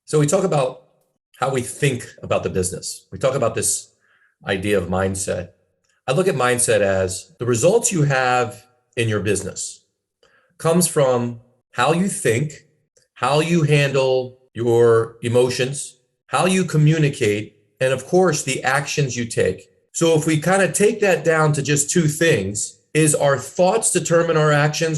So we talk about how we think about the business. We talk about this idea of mindset. I look at mindset as the results you have in your business comes from how you think, how you handle your emotions, how you communicate, and of course, the actions you take. So if we kind of take that down to just two things, is our thoughts determine our actions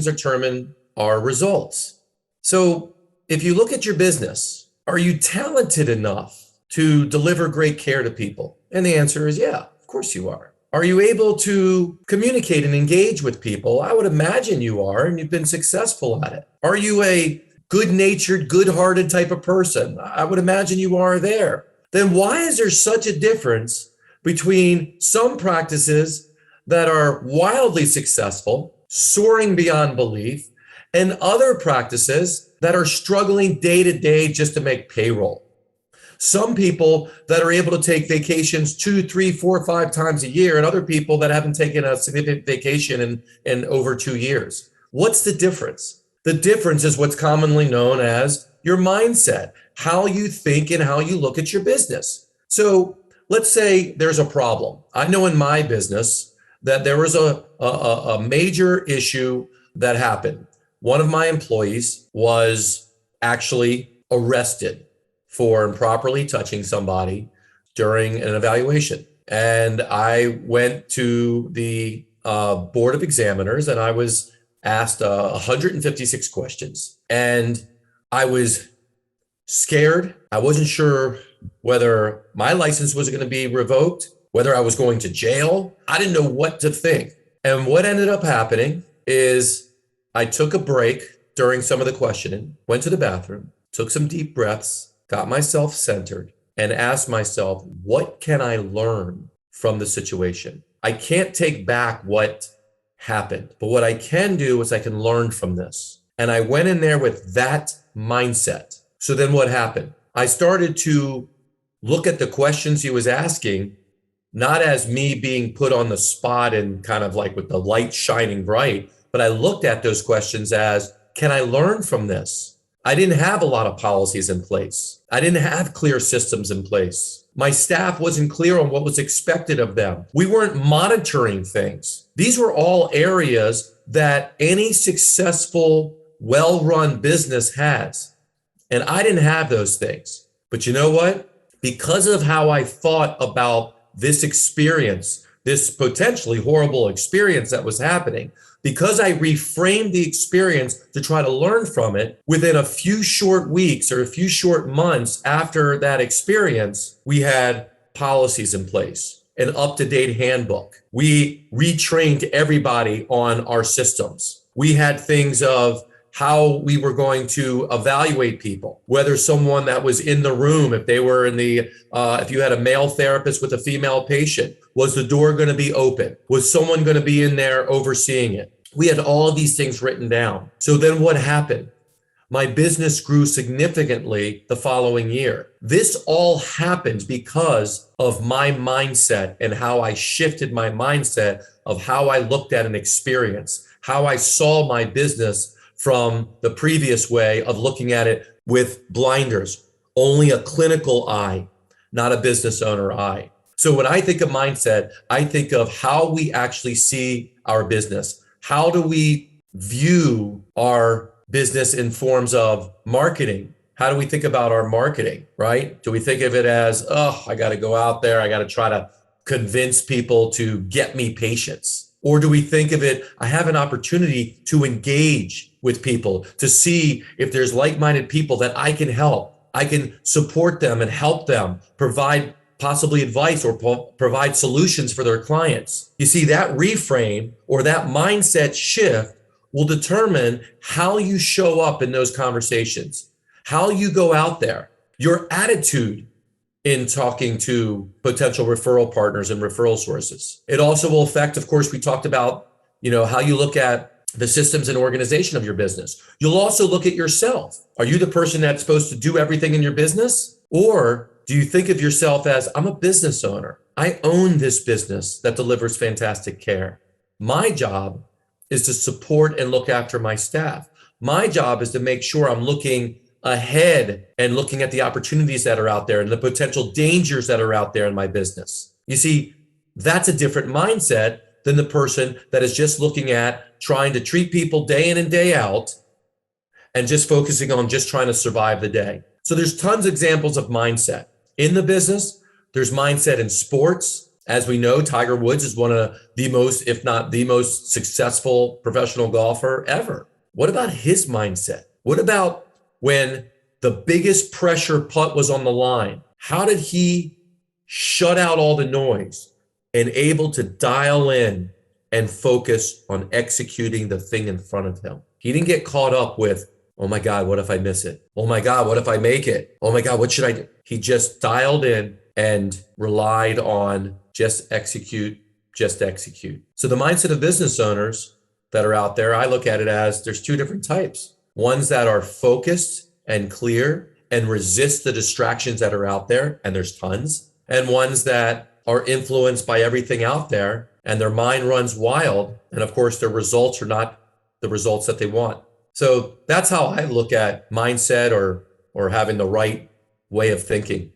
determine our results. So if you look at your business, are you talented enough to deliver great care to people? And the answer is yeah, of course you are. Are you able to communicate and engage with people? I would imagine you are, and you've been successful at it. Are you a good-natured, good-hearted type of person? I would imagine you are there. Then why is there such a difference between some practices that are wildly successful, soaring beyond belief, and other practices that are struggling day to day just to make payroll? Some people that are able to take vacations 2, 3, 4, 5 times a year, and other people that haven't taken a significant vacation in over 2 years. What's the difference? The difference is what's commonly known as your mindset, how you think and how you look at your business. So let's say there's a problem. I know in my business that there was a major issue that happened. One of my employees was actually arrested for improperly touching somebody during an evaluation. And I went to the board of examiners and I was asked 156 questions. And I was scared. I wasn't sure whether my license was going to be revoked, whether I was going to jail. I didn't know what to think. And what ended up happening is I took a break during some of the questioning, went to the bathroom, took some deep breaths, got myself centered, and asked myself, what can I learn from the situation? I can't take back what happened, but what I can do is I can learn from this. And I went in there with that mindset. So then what happened? I started to look at the questions he was asking, not as me being put on the spot and kind of like with the light shining bright, but I looked at those questions as, can I learn from this? I didn't have a lot of policies in place. I didn't have clear systems in place. My staff wasn't clear on what was expected of them. We weren't monitoring things. These were all areas that any successful, well-run business has. And I didn't have those things. But you know what? Because of how I thought about this experience, this potentially horrible experience that was happening, because I reframed the experience to try to learn from it, within a few short weeks or a few short months after that experience, we had policies in place, an up-to-date handbook. We retrained everybody on our systems. We had things of how we were going to evaluate people, whether someone that was in the room, if they were in the, if you had a male therapist with a female patient, was the door going to be open? Was someone going to be in there overseeing it? We had all of these things written down. So then what happened? My business grew significantly the following year. This all happened because of my mindset and how I shifted my mindset of how I looked at an experience, how I saw my business from the previous way of looking at it with blinders, only a clinical eye, not a business owner eye. So when I think of mindset, I think of how we actually see our business. How do we view our business in forms of marketing? How do we think about our marketing, right? Do we think of it as, oh, I got to go out there, I got to try to convince people to get me patients? Or do we think of it, I have an opportunity to engage with people, to see if there's like-minded people that I can help. I can support them and help them, provide possibly advice or provide solutions for their clients. You see, that reframe or that mindset shift will determine how you show up in those conversations, how you go out there, your attitude in talking to potential referral partners and referral sources. It also will affect, of course, we talked about, how you look at the systems and organization of your business. You'll also look at yourself. Are you the person that's supposed to do everything in your business? Or do you think of yourself as, I'm a business owner. I own this business that delivers fantastic care. My job is to support and look after my staff. My job is to make sure I'm looking ahead and looking at the opportunities that are out there and the potential dangers that are out there in my business. You see, that's a different mindset than the person that is just looking at trying to treat people day in and day out and just focusing on just trying to survive the day. So there's tons of examples of mindset in the business. There's mindset in sports. As we know, Tiger Woods is one of the most, if not the most successful professional golfer ever. What about his mindset? What about when the biggest pressure putt was on the line? How did he shut out all the noise and able to dial in and focus on executing the thing in front of him? He didn't get caught up with, oh my God, what if I miss it? Oh my God, what if I make it? Oh my God, what should I do? He just dialed in and relied on just execute, just execute. So the mindset of business owners that are out there, I look at it as there's two different types. Ones that are focused and clear and resist the distractions that are out there, and there's tons, and ones that are influenced by everything out there and their mind runs wild. And of course, their results are not the results that they want. So that's how I look at mindset or having the right way of thinking.